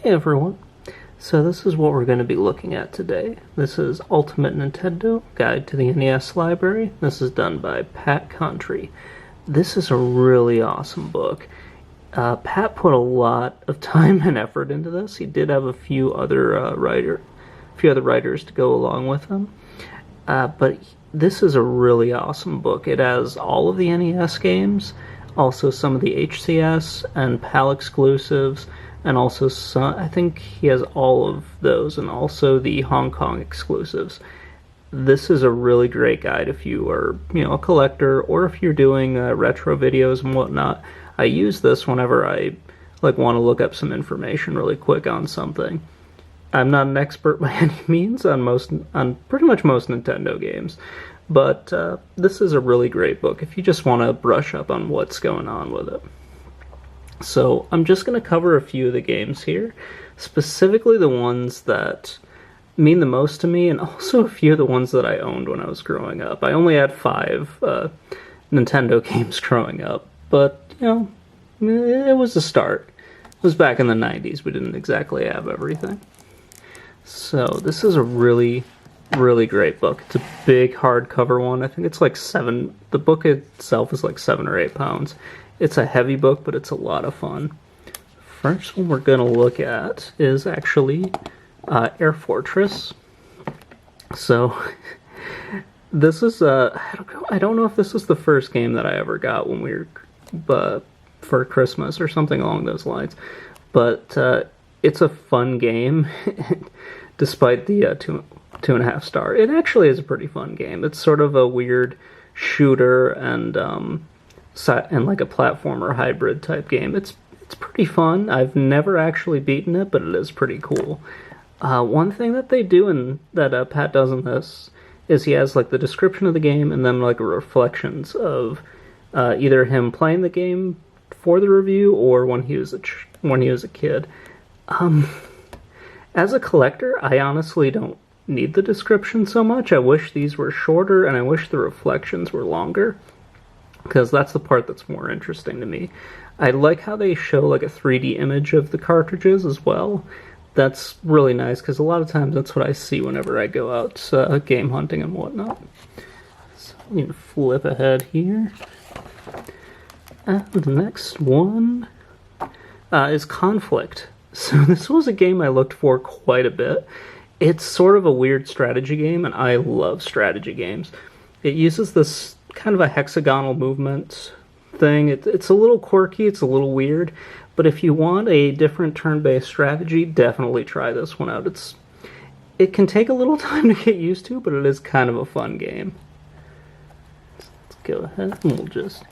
Hey everyone, so this is what we're going to be looking at today. This is Ultimate Nintendo Guide to the NES Library. This is done by Pat Contri. This is a really awesome book. Pat put a lot of time and effort into this. He did have a few other writers to go along with him, but this is a really awesome book. It has all of the NES games, also some of the HCS and PAL exclusives, and also some, I think he has all of those, and also the Hong Kong exclusives. This is a really great guide if you are, a collector, or if you're doing retro videos and whatnot. I use this whenever I want to look up some information really quick on something. I'm not an expert by any means on pretty much most Nintendo games, but this is a really great book if you just want to brush up on what's going on with it. So I'm just going to cover a few of the games here, specifically the ones that mean the most to me, and also a few of the ones that I owned when I was growing up. I only had 5 Nintendo games growing up, but, it was a start. It was back in the 90s. We didn't exactly have everything. So this is a really, really great book. It's a big hardcover one. I think it's like the book itself is like 7 or 8 pounds. It's a heavy book, but it's a lot of fun. First one we're going to look at is actually Air Fortress. So this is I don't know if this is the first game that I ever got when we were for Christmas or something along those lines, but it's a fun game. Despite the 2.5 star, it actually is a pretty fun game. It's sort of a weird shooter and like a platformer hybrid type game. It's pretty fun. I've never actually beaten it, but it is pretty cool. One thing that they do and that Pat does in this is he has like the description of the game and then like reflections of either him playing the game for the review or when he was a kid. As a collector, I honestly don't need the description so much. I wish these were shorter and I wish the reflections were longer, because that's the part that's more interesting to me. I like how they show like a 3D image of the cartridges as well. That's really nice, because a lot of times that's what I see whenever I go out game hunting and whatnot. So I'm going to flip ahead here. And the next one is Conflict. So this was a game I looked for quite a bit. It's sort of a weird strategy game, and I love strategy games. It uses this kind of a hexagonal movement thing. It's a little quirky, it's a little weird, but if you want a different turn-based strategy, definitely try this one out. It can take a little time to get used to, but it is kind of a fun game. Let's go ahead and we'll just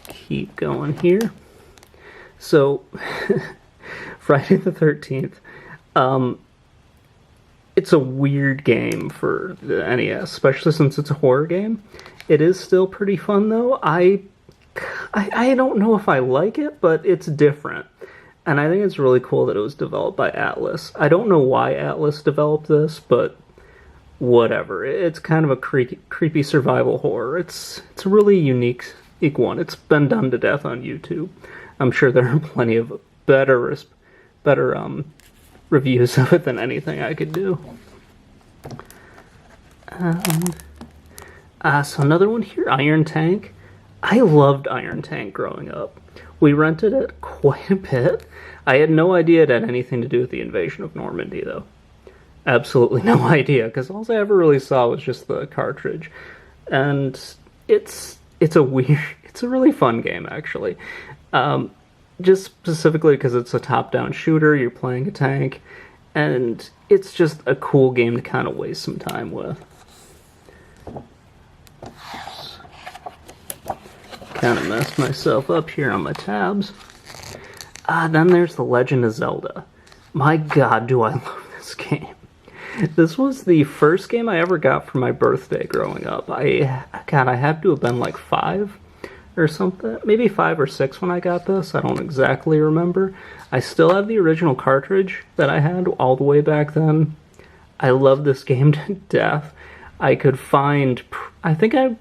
keep going here. So, Friday the 13th. It's a weird game for the NES, especially since it's a horror game. It is still pretty fun, though. I don't know if I like it, but it's different. And I think it's really cool that it was developed by Atlas. I don't know why Atlas developed this, but whatever. It's kind of a creepy survival horror. It's a really unique one. It's been done to death on YouTube. I'm sure there are plenty of better reviews of it than anything I could do. So another one here, Iron Tank. I loved Iron Tank growing up. We rented it quite a bit. I had no idea it had anything to do with the invasion of Normandy, though. Absolutely no idea, because all I ever really saw was just the cartridge. And it's a really fun game, actually. Just specifically because it's a top-down shooter, you're playing a tank, and it's just a cool game to kind of waste some time with. Kind of messed myself up here on my tabs. Then there's The Legend of Zelda. My god, do I love this game. This was the first game I ever got for my birthday growing up. I had to have been like 5 or something, maybe 5 or 6 when I got this. I don't exactly remember. I still have the original cartridge that I had all the way back then. I love this game to death. I think I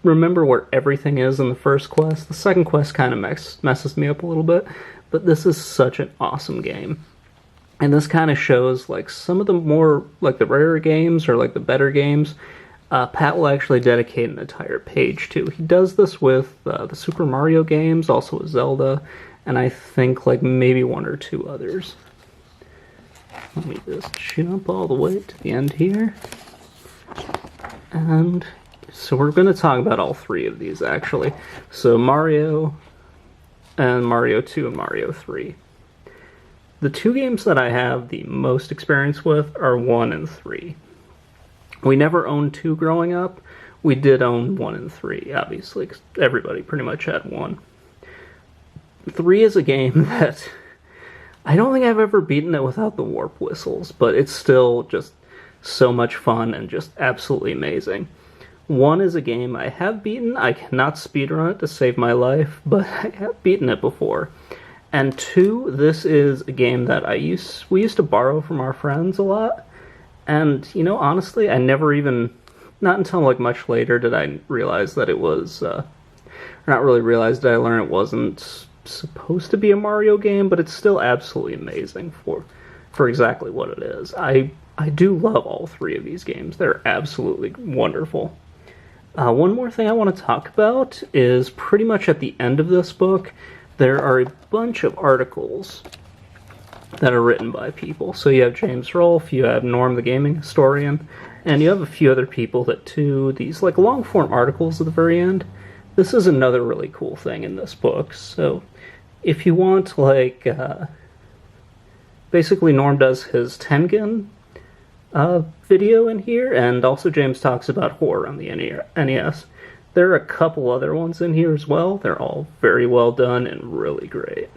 remember where everything is in the first quest. The second quest kind of messes me up a little bit, but this is such an awesome game. And this kind of shows like some of the more like the rarer games or like the better games. Pat will actually dedicate an entire page to. He does this with the Super Mario games, also with Zelda, and I think like maybe one or two others. Let me just jump all the way to the end here. And so we're going to talk about all three of these actually. So Mario and Mario 2 and Mario 3. The two games that I have the most experience with are 1 and 3. We never owned 2 growing up. We did own 1 and 3, obviously, because everybody pretty much had 1. 3 is a game that I don't think I've ever beaten it without the warp whistles, but it's still just so much fun and just absolutely amazing. 1 is a game I have beaten. I cannot speedrun it to save my life, but I have beaten it before. And 2, this is a game that we used to borrow from our friends a lot. And, you know, honestly, I never even, not until like much later did I realize that it was, or not really realize, did I learn it wasn't supposed to be a Mario game, but it's still absolutely amazing for exactly what it is. I do love all 3 of these games. They're absolutely wonderful. One more thing I want to talk about is pretty much at the end of this book, there are a bunch of articles that are written by people. So you have James Rolfe, you have Norm the Gaming Historian, and you have a few other people that do these like long form articles at the very end. This is another really cool thing in this book. So if you want like basically Norm does his Tengen video in here, and also James talks about horror on the NES. There are a couple other ones in here as well. They're all very well done and really great.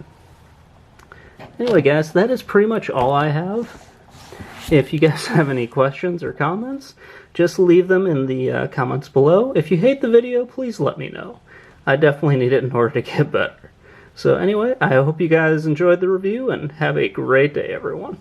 Anyway, guys, that is pretty much all I have. If you guys have any questions or comments, just leave them in the comments below. If you hate the video, please let me know. I definitely need it in order to get better. So anyway, I hope you guys enjoyed the review, and have a great day, everyone.